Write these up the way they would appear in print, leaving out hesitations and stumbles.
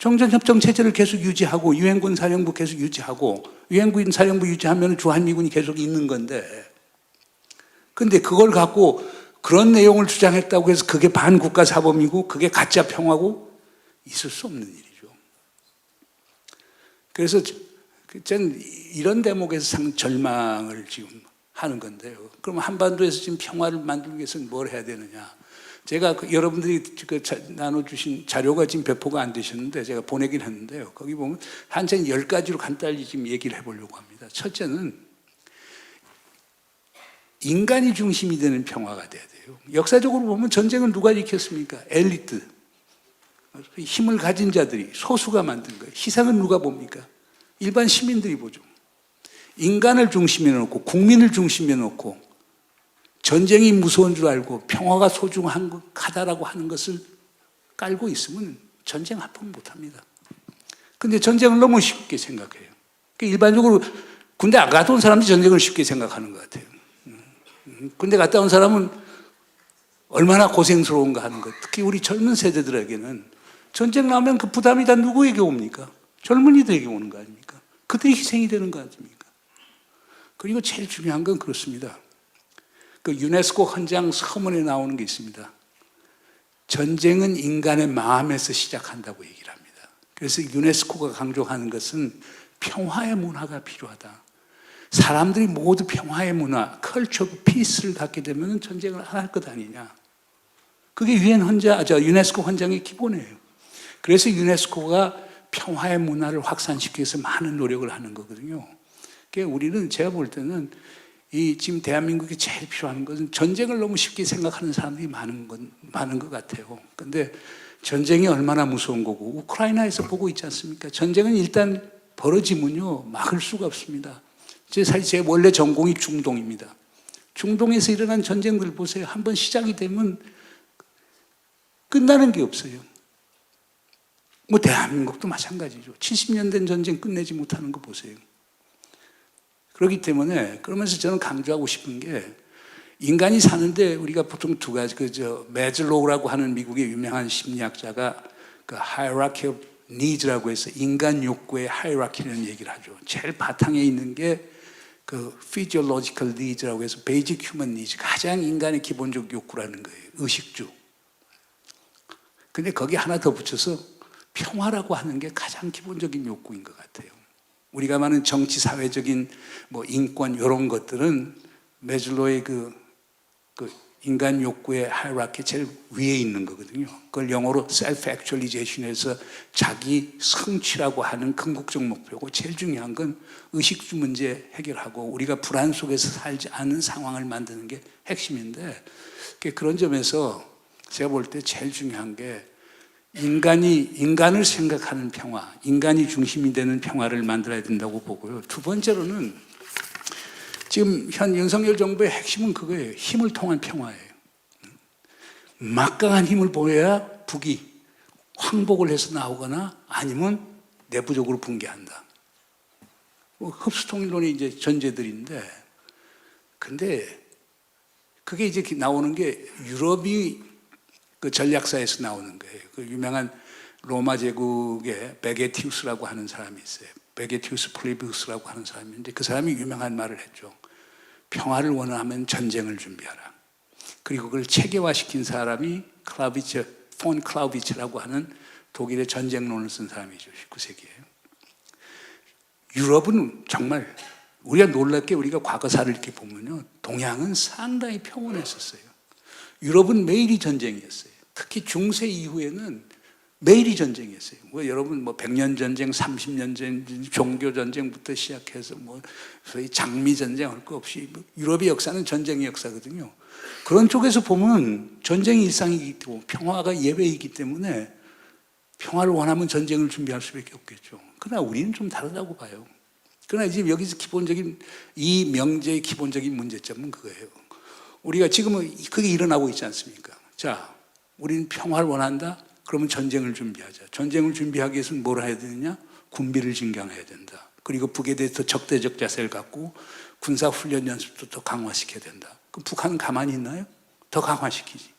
종전협정 체제를 계속 유지하고 유엔군 사령부 계속 유지하고 유엔군 사령부 유지하면 주한미군이 계속 있는 건데, 근데 그걸 갖고 그런 내용을 주장했다고 해서 그게 반국가 사범이고 그게 가짜 평화고 있을 수 없는 일이죠. 그래서 저는 이런 대목에서 상 절망을 지금 하는 건데요. 그럼 한반도에서 지금 평화를 만들기 위해서는 뭘 해야 되느냐? 제가 여러분들이 나눠주신 자료가 지금 배포가 안 되셨는데 제가 보내긴 했는데요. 거기 보면 한참 10가지로 간단히 지금 얘기를 해보려고 합니다. 첫째는 인간이 중심이 되는 평화가 돼야 돼요. 역사적으로 보면 전쟁을 누가 일으켰습니까? 엘리트. 힘을 가진 자들이, 소수가 만든 거예요. 희생은 누가 봅니까? 일반 시민들이 보죠. 인간을 중심에 놓고 국민을 중심에 놓고 전쟁이 무서운 줄 알고 평화가 소중하다라고 하는 것을 깔고 있으면 전쟁 한 번 못합니다. 근데 전쟁을 너무 쉽게 생각해요. 일반적으로 군대 안 갔다 온 사람들이 전쟁을 쉽게 생각하는 것 같아요. 군대 갔다 온 사람은 얼마나 고생스러운가 하는 것. 특히 우리 젊은 세대들에게는 전쟁 나오면 그 부담이 다 누구에게 옵니까? 젊은이들에게 오는 거 아닙니까? 그들이 희생이 되는 거 아닙니까? 그리고 제일 중요한 건 그렇습니다. 그 유네스코 헌장 서문에 나오는 게 있습니다. 전쟁은 인간의 마음에서 시작한다고 얘기를 합니다. 그래서 유네스코가 강조하는 것은 평화의 문화가 필요하다. 사람들이 모두 평화의 문화, 컬처 오브 피스를 갖게 되면 전쟁을 안 할 것 아니냐. 그게 유네스코 헌장의 기본이에요. 그래서 유네스코가 평화의 문화를 확산시키기 위해서 많은 노력을 하는 거거든요. 그러니까 우리는 제가 볼 때는 지금 대한민국이 제일 필요한 것은 전쟁을 너무 쉽게 생각하는 사람들이 많은 것 같아요. 근데 전쟁이 얼마나 무서운 거고, 우크라이나에서 보고 있지 않습니까? 전쟁은 일단 벌어지면요, 막을 수가 없습니다. 사실 제 원래 전공이 중동입니다. 중동에서 일어난 전쟁들 보세요. 한번 시작이 되면 끝나는 게 없어요. 뭐 대한민국도 마찬가지죠. 70년 된 전쟁 끝내지 못하는 거 보세요. 그렇기 때문에 그러면서 저는 강조하고 싶은 게 인간이 사는데 우리가 보통 두 가지 매즐로우라고 하는 미국의 유명한 심리학자가 그 hierarchy of needs라고 해서 인간 욕구의 하이라키라는 얘기를 하죠. 제일 바탕에 있는 게 그 physiological needs라고 해서 basic human needs, 가장 인간의 기본적 욕구라는 거예요. 의식주. 근데 거기 하나 더 붙여서 평화라고 하는 게 가장 기본적인 욕구인 것 같아요. 우리가 말하는 정치, 사회적인 뭐 인권 이런 것들은 매즐로우의 그 인간 욕구의 하이라키 제일 위에 있는 거거든요. 그걸 영어로 self-actualization에서 자기 성취라고 하는 궁극적 목표고, 제일 중요한 건 의식주 문제 해결하고 우리가 불안 속에서 살지 않는 상황을 만드는 게 핵심인데, 그런 점에서 제가 볼 때 제일 중요한 게 인간을 생각하는 평화, 인간이 중심이 되는 평화를 만들어야 된다고 보고요. 두 번째로는 지금 현 윤석열 정부의 핵심은 그거예요. 힘을 통한 평화예요. 막강한 힘을 보여야 북이 항복을 해서 나오거나 아니면 내부적으로 붕괴한다. 흡수통일론이 이제 전제들인데, 근데 그게 이제 나오는 게 유럽이 그 전략사에서 나오는 거예요. 그 유명한 로마 제국의 베게티우스라고 하는 사람이 있어요. 베게티우스 플리비우스라고 하는 사람인데 그 사람이 유명한 말을 했죠. 평화를 원하면 전쟁을 준비하라. 그리고 그걸 체계화시킨 사람이 폰 클라우비츠라고 하는 독일의 전쟁론을 쓴 사람이죠. 19세기에. 유럽은 정말 우리가 놀랍게 우리가 과거사를 이렇게 보면요, 동양은 상당히 평온했었어요. 유럽은 매일이 전쟁이었어요. 특히 중세 이후에는 매일이 전쟁이었어요. 여러분 100년 전쟁, 30년 전쟁, 종교 전쟁부터 시작해서 소위 장미 전쟁 할 거 없이 유럽의 역사는 전쟁의 역사거든요. 그런 쪽에서 보면 전쟁이 일상이기 때문에 평화가 예외이기 때문에 평화를 원하면 전쟁을 준비할 수밖에 없겠죠. 그러나 우리는 좀 다르다고 봐요. 그러나 지금 여기서 기본적인 이 명제의 기본적인 문제점은 그거예요. 우리가 지금은 그게 일어나고 있지 않습니까? 자, 우리는 평화를 원한다? 그러면 전쟁을 준비하자. 전쟁을 준비하기 위해서는 뭘 해야 되느냐? 군비를 증강해야 된다. 그리고 북에 대해서 적대적 자세를 갖고 군사훈련 연습도 더 강화시켜야 된다. 그럼 북한은 가만히 있나요? 더 강화시키지.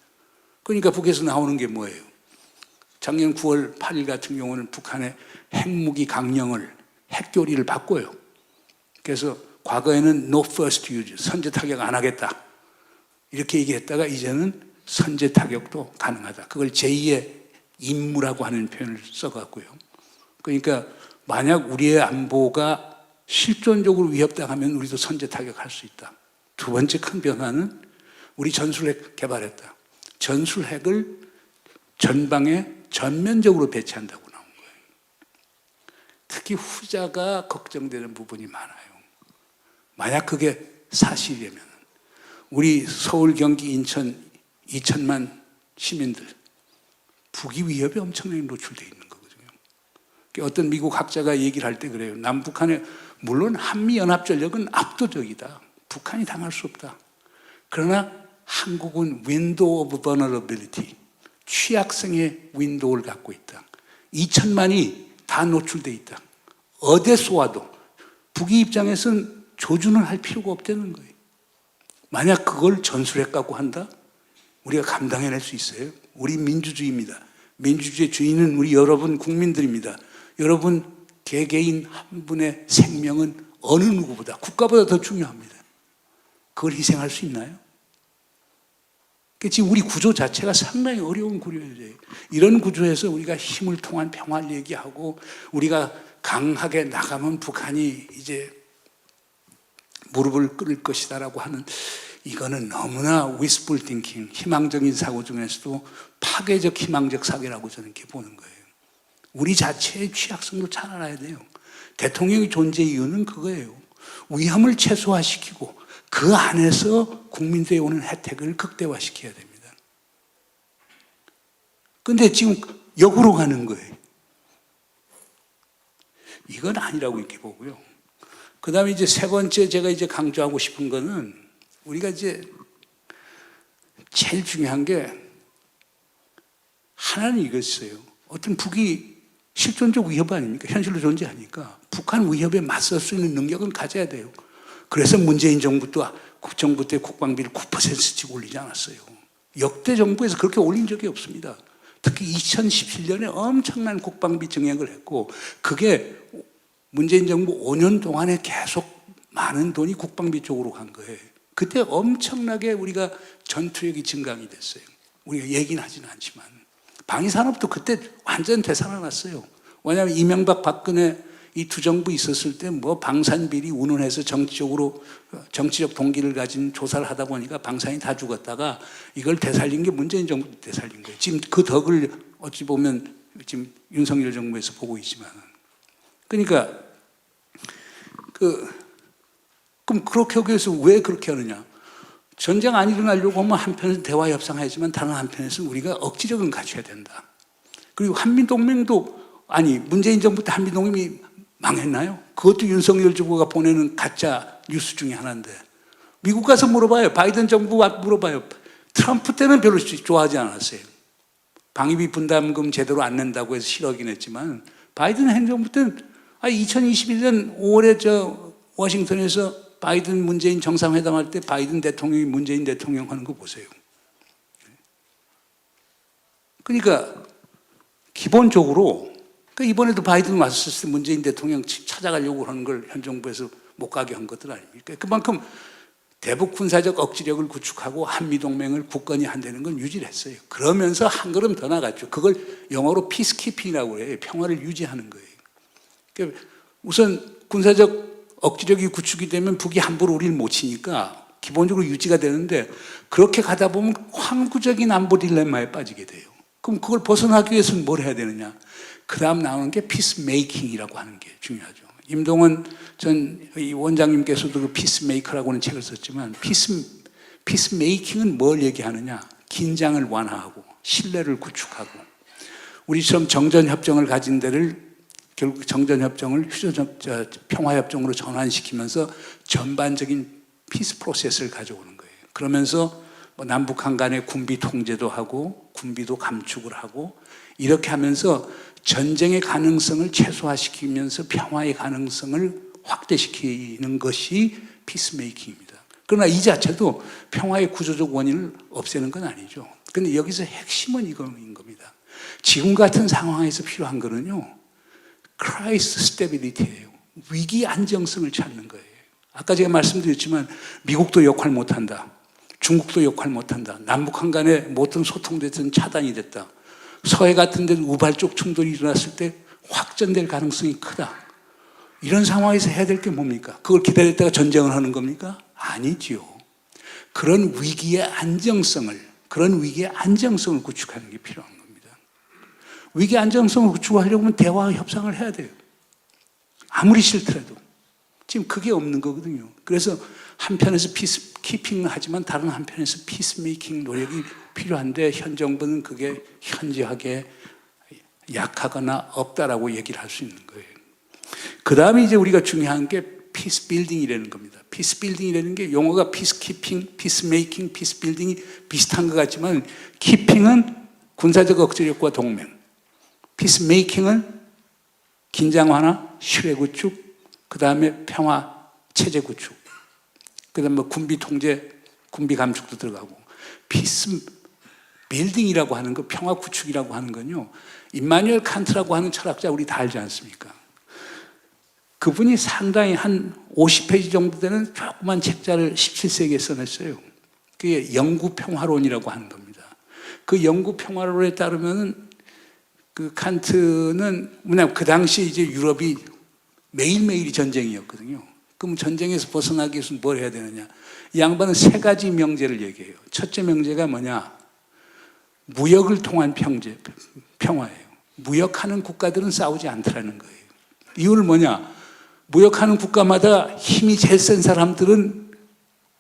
그러니까 북에서 나오는 게 뭐예요? 작년 9월 8일 같은 경우는 북한의 핵무기 강령을 핵교리를 바꿔요. 그래서 과거에는 no first use, 선제 타격 안 하겠다 이렇게 얘기했다가 이제는 선제 타격도 가능하다. 그걸 제2의 임무라고 하는 표현을 써갖고요. 그러니까 만약 우리의 안보가 실존적으로 위협당하면 우리도 선제 타격할 수 있다. 두 번째 큰 변화는 우리 전술핵 개발했다. 전술핵을 전방에 전면적으로 배치한다고 나온 거예요. 특히 후자가 걱정되는 부분이 많아요. 만약 그게 사실이라면 우리 서울, 경기, 인천 2천만 시민들 북이 위협에 엄청나게 노출되어 있는 거거든요. 어떤 미국 학자가 얘기를 할 때 그래요. 남북한의 물론 한미연합전력은 압도적이다. 북한이 당할 수 없다. 그러나 한국은 window of vulnerability, 취약성의 윈도우를 갖고 있다. 2천만이 다 노출되어 있다. 어디에 쏘아도 북이 입장에서는 조준을 할 필요가 없다는 거예요. 만약 그걸 전술핵 갖고 한다? 우리가 감당해낼 수 있어요? 우리 민주주의입니다. 민주주의 주인은 우리 여러분 국민들입니다. 여러분 개개인 한 분의 생명은 어느 누구보다, 국가보다 더 중요합니다. 그걸 희생할 수 있나요? 지금 우리 구조 자체가 상당히 어려운 구조예요. 이런 구조에서 우리가 힘을 통한 평화를 얘기하고 우리가 강하게 나가면 북한이 이제 무릎을 꿇을 것이다라고 하는, 이거는 너무나 wishful thinking, 희망적인 사고 중에서도 파괴적 희망적 사고라고 저는 이렇게 보는 거예요. 우리 자체의 취약성도 잘 알아야 돼요. 대통령의 존재 이유는 그거예요. 위험을 최소화시키고 그 안에서 국민들에 오는 혜택을 극대화시켜야 됩니다. 그런데 지금 역으로 가는 거예요. 이건 아니라고 이렇게 보고요. 그 다음에 이제 세 번째 제가 이제 강조하고 싶은 거는, 우리가 이제 제일 중요한 게 하나는 이거였어요. 어떤 북이 실존적 위협 아닙니까? 현실로 존재하니까 북한 위협에 맞설 수 있는 능력은 가져야 돼요. 그래서 문재인 정부 때 국방비를 9%씩 올리지 않았어요. 역대 정부에서 그렇게 올린 적이 없습니다. 특히 2017년에 엄청난 국방비 증액을 했고, 그게 문재인 정부 5년 동안에 계속 많은 돈이 국방비 쪽으로 간 거예요. 그때 엄청나게 우리가 전투력이 증강이 됐어요. 우리가 얘기는 하지는 않지만 방위산업도 그때 완전 되살아났어요. 왜냐하면 이명박 박근혜 이 두 정부 있었을 때 뭐 방산비리 운운해서 정치적 동기를 가진 조사를 하다 보니까 방산이 다 죽었다가 이걸 되살린 게 문재인 정부 되살린 거예요. 지금 그 덕을 어찌 보면 지금 윤석열 정부에서 보고 있지만, 그러니까 그럼 그렇게 하기 위해서 왜 그렇게 하느냐? 전쟁 안 일어나려고 하면 한편에서 대화 협상하지만 다른 한편에서는 우리가 억지력은 갖춰야 된다. 그리고 한미동맹도, 아니 문재인 정부 때 한미동맹이 망했나요? 그것도 윤석열 정부가 보내는 가짜 뉴스 중에 하나인데, 미국 가서 물어봐요. 바이든 정부 물어봐요. 트럼프 때는 별로 좋아하지 않았어요. 방위비 분담금 제대로 안 낸다고 해서 싫어하긴 했지만, 바이든 행정부 때는 2021년 5월에 워싱턴에서 바이든 문재인 정상회담 할 때 바이든 대통령이 문재인 대통령 하는 거 보세요. 그러니까 기본적으로, 그러니까 이번에도 바이든 왔을 때 문재인 대통령 찾아가려고 하는 걸 현 정부에서 못 가게 한 것들 아닙니까? 그만큼 대북 군사적 억지력을 구축하고 한미동맹을 굳건히 한다는 건 유지를 했어요. 그러면서 한 걸음 더 나갔죠. 그걸 영어로 피스키핑이라고 해요. 평화를 유지하는 거예요. 그러니까 우선 군사적 억지력이 구축이 되면 북이 함부로 우리를 못 치니까 기본적으로 유지가 되는데, 그렇게 가다 보면 항구적인 안보 딜레마에 빠지게 돼요. 그럼 그걸 벗어나기 위해서는 뭘 해야 되느냐? 그 다음 나오는 게 피스메이킹이라고 하는 게 중요하죠. 임동원 전 원장님께서도 그 피스메이커라고 하는 책을 썼지만, 피스메이킹은 뭘 얘기하느냐? 긴장을 완화하고 신뢰를 구축하고, 우리처럼 정전협정을 가진 데를 결국 정전협정을 평화협정으로 전환시키면서 전반적인 피스 프로세스를 가져오는 거예요. 그러면서 남북한 간의 군비 통제도 하고 군비도 감축을 하고, 이렇게 하면서 전쟁의 가능성을 최소화시키면서 평화의 가능성을 확대시키는 것이 피스메이킹입니다. 그러나 이 자체도 평화의 구조적 원인을 없애는 건 아니죠. 그런데 여기서 핵심은 이거인 겁니다. 지금 같은 상황에서 필요한 거는요, 크라이스 스테빌리티예요. 위기 안정성을 찾는 거예요. 아까 제가 말씀드렸지만 미국도 역할 못한다. 중국도 역할 못한다. 남북한 간에 모든 소통됐든 차단이 됐다. 서해 같은 데는 우발적 충돌이 일어났을 때 확전될 가능성이 크다. 이런 상황에서 해야 될 게 뭡니까? 그걸 기다렸다가 전쟁을 하는 겁니까? 아니지요. 그런 위기의 안정성을 구축하는 게 필요한 겁니다. 위기 안정성을 구축하려면 대화와 협상을 해야 돼요. 아무리 싫더라도. 지금 그게 없는 거거든요. 그래서 한편에서 피스 키핑을 하지만 다른 한편에서 피스 메이킹 노력이 필요한데 현 정부는 그게 현저하게 약하거나 없다라고 얘기를 할 수 있는 거예요. 그 다음에 이제 우리가 중요한 게 피스 빌딩이라는 겁니다. 피스 빌딩이라는 게 용어가 피스 키핑, 피스 메이킹, 피스 빌딩이 비슷한 것 같지만 키핑은 군사적 억제력과 동맹, 피스 메이킹은 긴장 완화, 신뢰 구축, 그 다음에 평화 체제 구축, 그 다음에 군비 통제, 군비 감축도 들어가고, 피스 빌딩이라고 하는 거, 평화 구축이라고 하는 건요, 임마누엘 칸트라고 하는 철학자 우리 다 알지 않습니까? 그분이 상당히 한 50페이지 정도 되는 조그만 책자를 17세기에 써냈어요. 그게 영구평화론이라고 하는 겁니다. 그 영구평화론에 따르면 그 칸트는 뭐냐면 그 당시 이제 유럽이 매일매일이 전쟁이었거든요. 그럼 전쟁에서 벗어나기 위해서 뭘 해야 되느냐? 이 양반은 세 가지 명제를 얘기해요. 첫째 명제가 뭐냐? 무역을 통한 평화예요. 무역하는 국가들은 싸우지 않더라는 거예요. 이유는 뭐냐? 무역하는 국가마다 힘이 제일 센 사람들은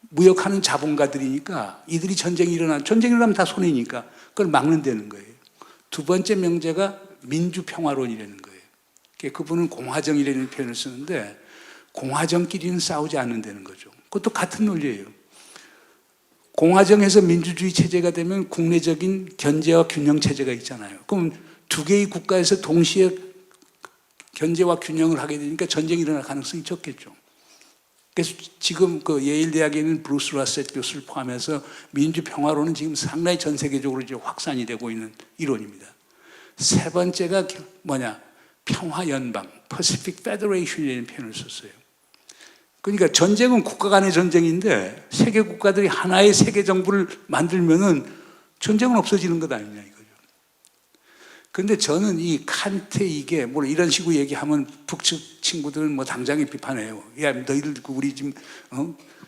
무역하는 자본가들이니까 이들이 전쟁이 일어나면 다 손해니까 그걸 막는다는 거예요. 두 번째 명제가 민주평화론이라는 거예요. 그분은 공화정이라는 표현을 쓰는데 공화정끼리는 싸우지 않는다는 거죠. 그것도 같은 논리예요. 공화정에서 민주주의 체제가 되면 국내적인 견제와 균형 체제가 있잖아요. 그럼 두 개의 국가에서 동시에 견제와 균형을 하게 되니까 전쟁이 일어날 가능성이 적겠죠. 그래서 지금 그 예일 대학에 있는 브루스 라셋 교수를 포함해서 민주평화론은 지금 상당히 전 세계적으로 이제 확산이 되고 있는 이론입니다. 세 번째가 뭐냐? 평화연방, Pacific Federation이라는 표현을 썼어요. 그러니까 전쟁은 국가 간의 전쟁인데 세계 국가들이 하나의 세계 정부를 만들면은 전쟁은 없어지는 것 아니냐 이거죠. 그런데 저는 이 칸트 이게 뭐 이런 식으로 얘기하면 북측 친구들은 뭐 당장에 비판해요. 야, 너희들 우리 지금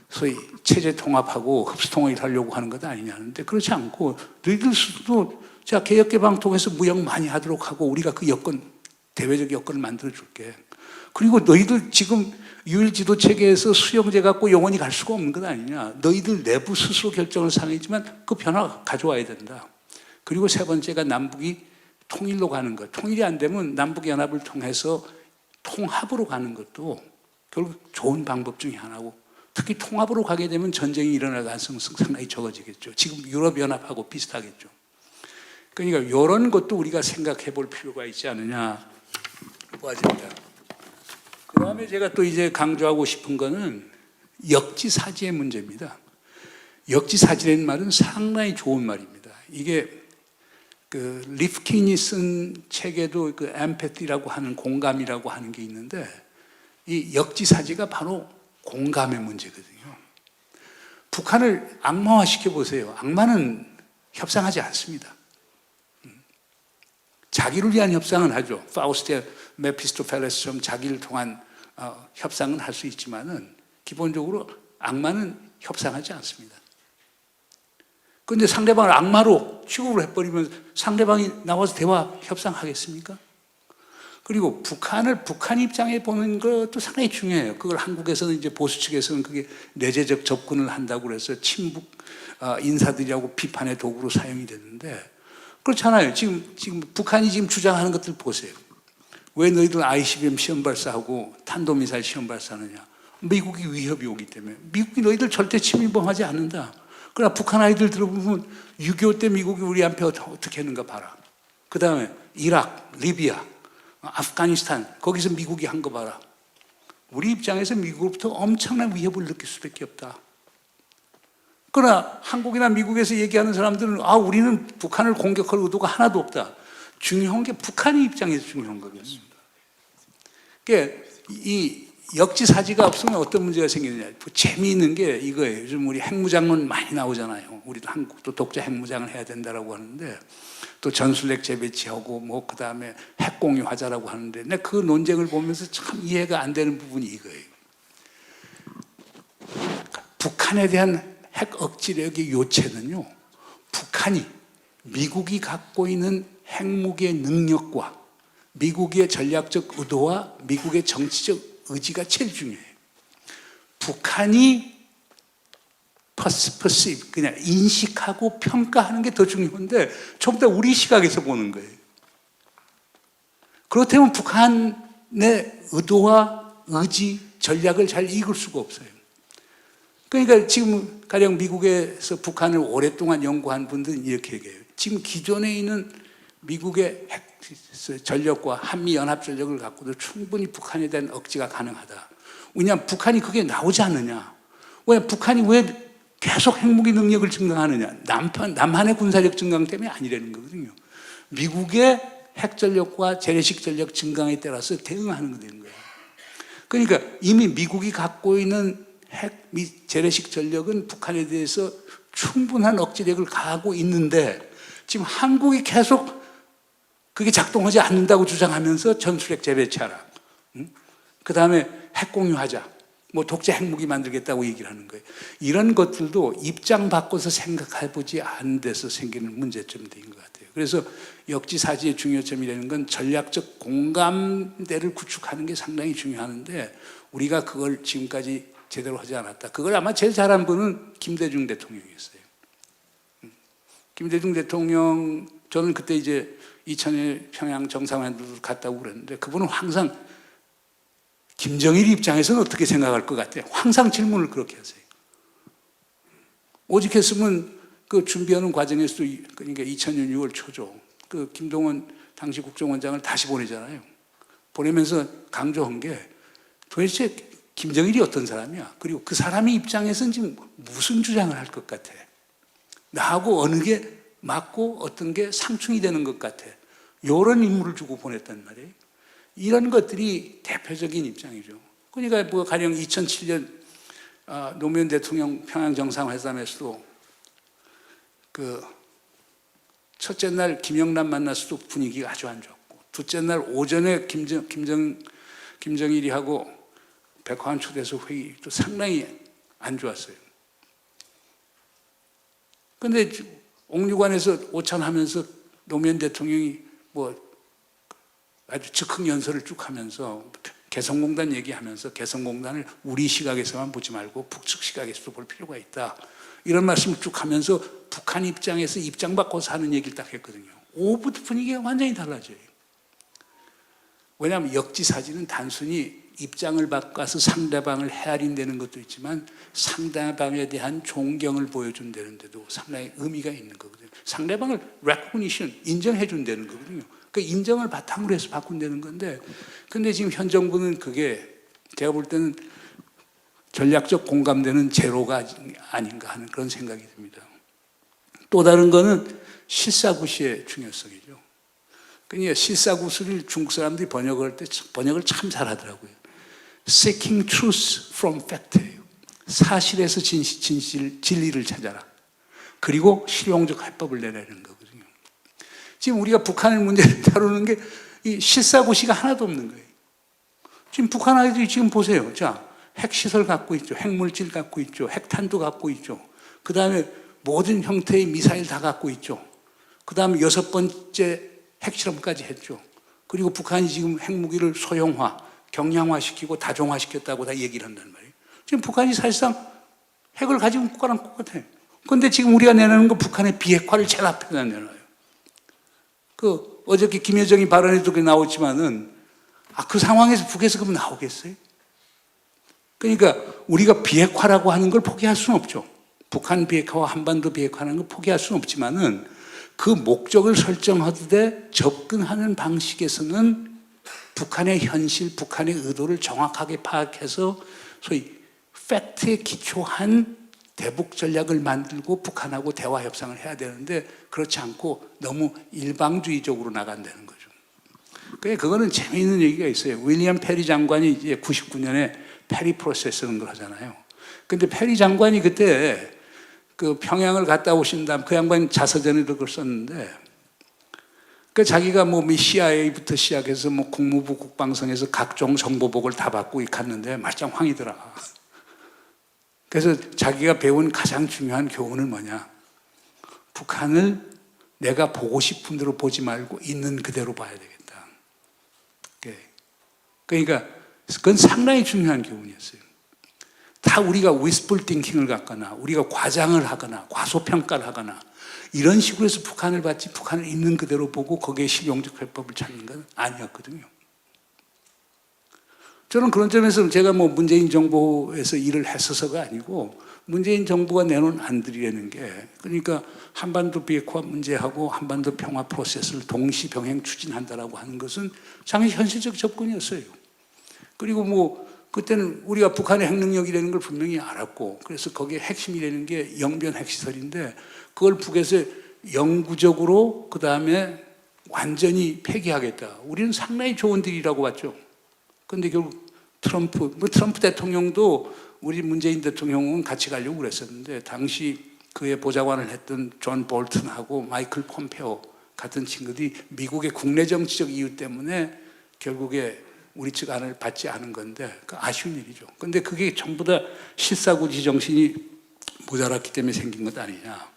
소위 체제 통합하고 흡수 통합을 하려고 하는 것 아니냐는데 그렇지 않고 너희들 스스로 자 개혁개방 통해서 무역 많이 하도록 하고 우리가 그 여건 대외적 여건을 만들어 줄게. 그리고 너희들 지금 유일 지도 체계에서 수용제 갖고 영원히 갈 수가 없는 것 아니냐. 너희들 내부 스스로 결정을 상했지만 그 변화 가져와야 된다. 그리고 세 번째가 남북이 통일로 가는 것. 통일이 안 되면 남북연합을 통해서 통합으로 가는 것도 결국 좋은 방법 중에 하나고 특히 통합으로 가게 되면 전쟁이 일어날 가능성이 상당히 적어지겠죠. 지금 유럽연합하고 비슷하겠죠. 그러니까 이런 것도 우리가 생각해 볼 필요가 있지 않느냐 보아집니다. 그 다음에 제가 또 이제 강조하고 싶은 거는 역지사지의 문제입니다. 역지사지라는 말은 상당히 좋은 말입니다. 이게 그 리프킨이 쓴 책에도 그 엠패티라고 하는 공감이라고 하는 게 있는데 이 역지사지가 바로 공감의 문제거든요. 북한을 악마화시켜 보세요. 악마는 협상하지 않습니다. 자기를 위한 협상은 하죠. 파우스트의 메피스토펠레스처럼 자기를 통한 협상은 할 수 있지만은 기본적으로 악마는 협상하지 않습니다. 그런데 상대방을 악마로 취급을 해버리면 상대방이 나와서 대화 협상하겠습니까? 그리고 북한 입장에 보는 것도 상당히 중요해요. 그걸 한국에서는 이제 보수 측에서는 그게 내재적 접근을 한다고 그래서 친북 인사들이라고 비판의 도구로 사용이 되는데 그렇잖아요. 지금 북한이 지금 주장하는 것들 보세요. 왜 너희들 ICBM 시험 발사하고 탄도미사일 시험 발사하느냐? 미국이 위협이 오기 때문에. 미국이 너희들 절대 침입범하지 않는다. 그러나 북한 아이들 들어보면 6.25 때 미국이 우리한테 어떻게 했는가 봐라. 그 다음에 이라크, 리비아, 아프가니스탄 거기서 미국이 한 거 봐라. 우리 입장에서 미국으로부터 엄청난 위협을 느낄 수밖에 없다. 그러나 한국이나 미국에서 얘기하는 사람들은 우리는 북한을 공격할 의도가 하나도 없다. 중요한 게 북한의 입장에서 중요한 거거든요. 그러니까 이 역지사지가 없으면 어떤 문제가 생기느냐. 재미있는 게 이거예요. 요즘 우리 핵무장론 많이 나오잖아요. 우리도 한국도 독자 핵무장을 해야 된다라고 하는데, 또 전술핵 재배치하고 뭐 그다음에 핵공유하자라고 하는데, 근데 그 논쟁을 보면서 참 이해가 안 되는 부분이 이거예요. 북한에 대한 핵 억지력의 요체는요, 북한이 미국이 갖고 있는 핵무기의 능력과 미국의 전략적 의도와 미국의 정치적 의지가 제일 중요해요. 북한이 그냥 인식하고 평가하는 게 더 중요한데 전부 다 우리 시각에서 보는 거예요. 그렇다면 북한의 의도와 의지, 전략을 잘 이길 수가 없어요. 그러니까 지금 가령 미국에서 북한을 오랫동안 연구한 분들은 이렇게 얘기해요. 지금 기존에 있는 미국의 핵 전력과 한미연합전력을 갖고도 충분히 북한에 대한 억지가 가능하다. 왜냐하면 북한이 그게 나오지 않느냐. 왜 북한이 왜 계속 핵무기 능력을 증강하느냐. 남한의 군사력 증강 때문에 아니라는 거거든요. 미국의 핵전력과 재래식 전력 증강에 따라서 대응하는 거 되는 거예요. 그러니까 이미 미국이 갖고 있는 핵 재래식 전력은 북한에 대해서 충분한 억지력을 가하고 있는데 지금 한국이 계속 그게 작동하지 않는다고 주장하면서 전술핵 재배치하라. 그 다음에 핵 공유하자. 뭐 독재 핵무기 만들겠다고 얘기를 하는 거예요. 이런 것들도 입장 바꿔서 생각해보지 않은 데서 생기는 문제점들인 것 같아요. 그래서 역지사지의 중요점이라는 건 전략적 공감대를 구축하는 게 상당히 중요한데 우리가 그걸 지금까지 제대로 하지 않았다. 그걸 아마 제일 잘한 분은 김대중 대통령이었어요. 김대중 대통령, 저는 그때 이제 2000년 평양 정상회담도 갔다 오고 그랬는데 그분은 항상 김정일 입장에서는 어떻게 생각할 것 같아요? 항상 질문을 그렇게 하세요. 오직했으면 그 준비하는 과정에서도, 그러니까 2000년 6월 초죠. 그 김동원 당시 국정원장을 다시 보내잖아요. 보내면서 강조한 게 도대체 김정일이 어떤 사람이야? 그리고 그 사람의 입장에서는 지금 무슨 주장을 할 것 같아? 나하고 어느 게 맞고 어떤 게 상충이 되는 것 같아. 이런 인물을 주고 보냈단 말이에요. 이런 것들이 대표적인 입장이죠. 그러니까 뭐 가령 2007년 노무현 대통령 평양 정상회담에서도 그 첫째 날 김영남 만났어도 분위기가 아주 안 좋았고, 둘째 날 오전에 김정일이 하고 백화원 초대해서 회의도 상당히 안 좋았어요. 그런데 옥류관에서 오찬하면서 노무현 대통령이 뭐 아주 즉흥 연설을 쭉 하면서 개성공단 얘기하면서 개성공단을 우리 시각에서만 보지 말고 북측 시각에서도 볼 필요가 있다. 이런 말씀을 쭉 하면서 북한 입장에서 입장 바꿔서 하는 얘기를 딱 했거든요. 오후부터 분위기가 완전히 달라져요. 왜냐하면 역지사지는 단순히 입장을 바꿔서 상대방을 헤아린다는 것도 있지만 상대방에 대한 존경을 보여준다는 데도 상당히 의미가 있는 거거든요. 상대방을 recognition, 인정해 준다는 거거든요. 그 인정을 바탕으로 해서 바꾼다는 건데, 근데 지금 현 정부는 그게 제가 볼 때는 전략적 공감대는 제로가 아닌가 하는 그런 생각이 듭니다. 또 다른 거는 실사구시의 중요성이죠. 그러니까 실사구시를 중국 사람들이 번역을 참 잘하더라고요. Seeking truth from fact예요. 사실에서 진리를 찾아라. 그리고 실용적 해법을 내라는 거거든요. 지금 우리가 북한의 문제를 다루는 게 이 실사고시가 하나도 없는 거예요. 지금 북한 아이들이 지금 보세요. 자, 핵시설 갖고 있죠. 핵물질 갖고 있죠. 핵탄두 갖고 있죠. 그 다음에 모든 형태의 미사일 다 갖고 있죠. 그 다음에 6번째 핵실험까지 했죠. 그리고 북한이 지금 핵무기를 소형화, 경량화시키고 다종화시켰다고 다 얘기를 한단 말이에요. 지금 북한이 사실상 핵을 가지고 있는 국가랑 똑같아요. 그런데 지금 우리가 내놓는 거 북한의 비핵화를 제일 앞에다 내놔요. 어저께 김여정이 발언에도 나왔지만은, 그 상황에서 북에서 그럼 나오겠어요? 그러니까 우리가 비핵화라고 하는 걸 포기할 수는 없죠. 북한 비핵화와 한반도 비핵화라는 걸 포기할 수는 없지만은 그 목적을 설정하되 접근하는 방식에서는 북한의 현실, 북한의 의도를 정확하게 파악해서 소위 팩트에 기초한 대북 전략을 만들고 북한하고 대화 협상을 해야 되는데 그렇지 않고 너무 일방주의적으로 나간다는 거죠. 그거는 재미있는 얘기가 있어요. 윌리엄 페리 장관이 이제 99년에 페리 프로세스라는 걸 하잖아요. 근데 페리 장관이 그때 그 평양을 갔다 오신 다음 그 양반이 자서전에도 그걸 썼는데 그 자기가 뭐 CIA부터 시작해서 뭐 국무부 국방성에서 각종 정보복을 다 받고 갔는데 말짱황이더라. 그래서 자기가 배운 가장 중요한 교훈은 뭐냐? 북한을 내가 보고 싶은 대로 보지 말고 있는 그대로 봐야 되겠다. 그러니까 그건 상당히 중요한 교훈이었어요. 다 우리가 wishful thinking을 갖거나 우리가 과장을 하거나 과소평가를 하거나 이런 식으로 해서 북한을 봤지 북한을 있는 그대로 보고 거기에 실용적 해법을 찾는 건 아니었거든요. 저는 그런 점에서 제가 뭐 문재인 정부에서 일을 했어서가 아니고 문재인 정부가 내놓은 안들이라는 게 그러니까 한반도 비핵화 문제하고 한반도 평화 프로세스를 동시 병행 추진한다라고 하는 것은 상당히 현실적 접근이었어요. 그리고 뭐 그때는 우리가 북한의 핵능력이라는 걸 분명히 알았고 그래서 거기에 핵심이라는 게 영변 핵시설인데 그걸 북에서 영구적으로 그 다음에 완전히 폐기하겠다. 우리는 상당히 좋은 딜이라고 봤죠. 그런데 결국 트럼프 대통령도 우리 문재인 대통령은 같이 가려고 그랬었는데 당시 그의 보좌관을 했던 존 볼튼하고 마이클 폼페오 같은 친구들이 미국의 국내 정치적 이유 때문에 결국에 우리 측 안을 받지 않은 건데 아쉬운 일이죠. 그런데 그게 전부 다 실사구지 정신이 모자랐기 때문에 생긴 것 아니냐.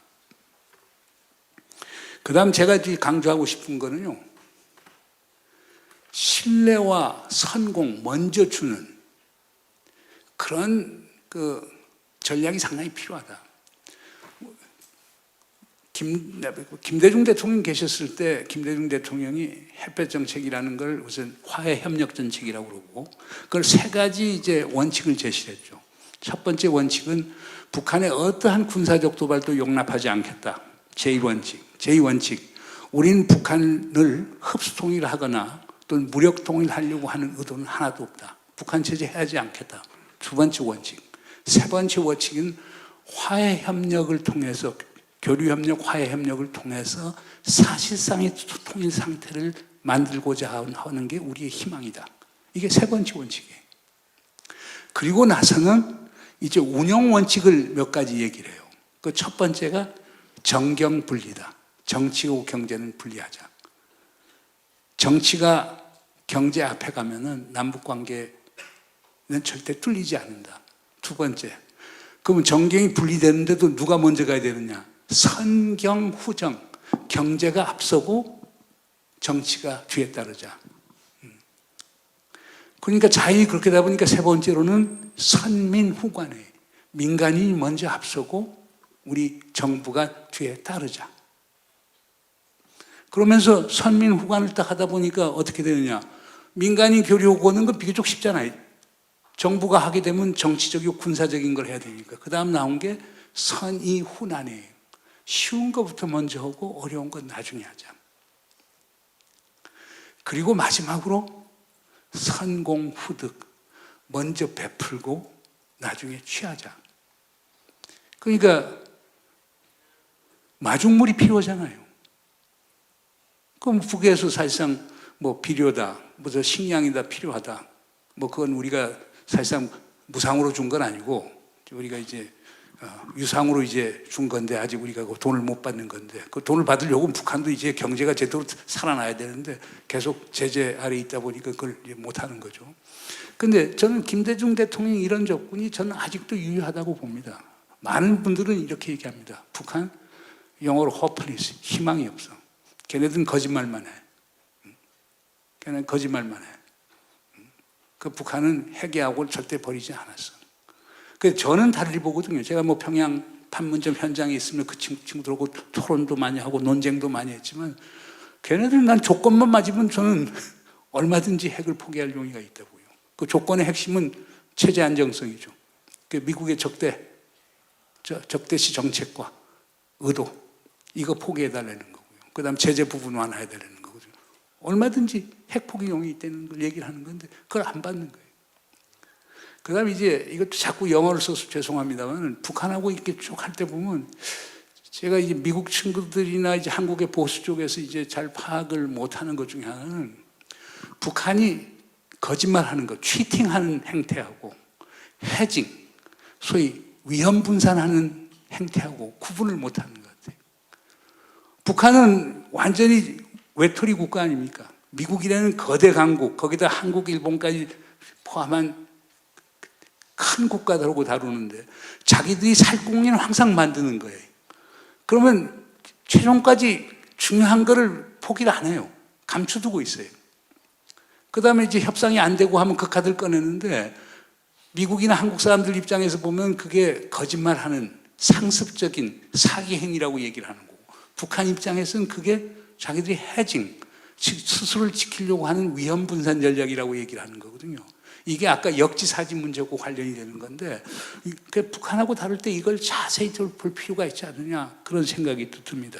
그 다음 제가 강조하고 싶은 거는요. 신뢰와 선공 먼저 주는 그런 그 전략이 상당히 필요하다. 김대중 대통령 계셨을 때 김대중 대통령이 햇볕 정책이라는 걸 우선 화해 협력 정책이라고 그러고 그걸 세 가지 이제 원칙을 제시했죠. 첫 번째 원칙은 북한의 어떠한 군사적 도발도 용납하지 않겠다. 제1원칙. 제2원칙. 우리는 북한을 흡수 통일하거나 또는 무력 통일하려고 하는 의도는 하나도 없다. 북한 제재하지 않겠다. 두 번째 원칙. 세 번째 원칙은 화해 협력을 통해서 교류협력, 화해협력을 통해서 사실상의 통일 상태를 만들고자 하는 게 우리의 희망이다. 이게 세 번째 원칙이에요. 그리고 나서는 이제 운영 원칙을 몇 가지 얘기를 해요. 그 첫 번째가 정경분리다. 정치하고 경제는 분리하자. 정치가 경제 앞에 가면은 남북관계는 절대 뚫리지 않는다. 두 번째. 그러면 정경이 분리되는데도 누가 먼저 가야 되느냐? 선경후정, 경제가 앞서고 정치가 뒤에 따르자. 그러니까 자연히 그렇게 되다 보니까 세 번째로는 선민후관에 민간인이 먼저 앞서고 우리 정부가 뒤에 따르자. 그러면서 선민후관을 딱 하다 보니까 어떻게 되느냐? 민간인 교류하고 오는 건 비교적 쉽잖아요. 정부가 하게 되면 정치적이고 군사적인 걸 해야 되니까. 그 다음 나온 게 선의훈안이에요. 쉬운 것부터 먼저 하고 어려운 건 나중에 하자. 그리고 마지막으로 선공후득. 먼저 베풀고 나중에 취하자. 그러니까 마중물이 필요하잖아요. 그럼 북에서 사실상 뭐 필요다, 무슨 식량이다 필요하다. 뭐 그건 우리가 사실상 무상으로 준 건 아니고 우리가 이제 유상으로 이제 준 건데 아직 우리가 그 돈을 못 받는 건데 그 돈을 받으려고 북한도 이제 경제가 제대로 살아나야 되는데 계속 제재 아래 있다 보니까 그걸 못 하는 거죠. 근데 저는 김대중 대통령 이런 접근이 저는 아직도 유효하다고 봅니다. 많은 분들은 이렇게 얘기합니다. 북한 영어로 hopeless, 희망이 없어. 걔네들은 거짓말만 해. 걔네는 거짓말만 해. 그 북한은 핵의학을 절대 버리지 않았어. 그래서 저는 달리 보거든요. 제가 뭐 평양 판문점 현장에 있으면 그 친구들하고 토론도 많이 하고 논쟁도 많이 했지만 걔네들은 난 조건만 맞으면 저는 얼마든지 핵을 포기할 용의가 있다고요. 그 조건의 핵심은 체제 안정성이죠. 그 미국의 적대시 정책과 의도 이거 포기해달라는 거고요. 그 다음 제재 부분 완화해달라는 거거든요. 얼마든지 핵 포기 용의 있다는 걸 얘기를 하는 건데 그걸 안 받는 거예요. 그다음에 이제 이것도 자꾸 영어를 써서 죄송합니다만 북한하고 이렇게 쭉 할 때 보면 제가 이제 미국 친구들이나 이제 한국의 보수 쪽에서 이제 잘 파악을 못하는 것 중에 하나는 북한이 거짓말하는 것, 치팅하는 행태하고 해징, 소위 위험 분산하는 행태하고 구분을 못하는 것 같아요. 북한은 완전히 외톨이 국가 아닙니까? 미국이라는 거대 강국, 거기다 한국, 일본까지 포함한 큰 국가들하고 다루는데 자기들이 살 공리는 항상 만드는 거예요. 그러면 최종까지 중요한 거를 포기를 안 해요. 감춰두고 있어요. 그 다음에 이제 협상이 안 되고 하면 그 카드를 꺼내는데 미국이나 한국 사람들 입장에서 보면 그게 거짓말하는 상습적인 사기 행위라고 얘기를 하는 거고 북한 입장에서는 그게 자기들이 해징, 스스로를 지키려고 하는 위험 분산 전략이라고 얘기를 하는 거거든요. 이게 아까 역지사지 문제하고 관련이 되는 건데 북한하고 다룰 때 이걸 자세히 볼 필요가 있지 않느냐 그런 생각이 또 듭니다.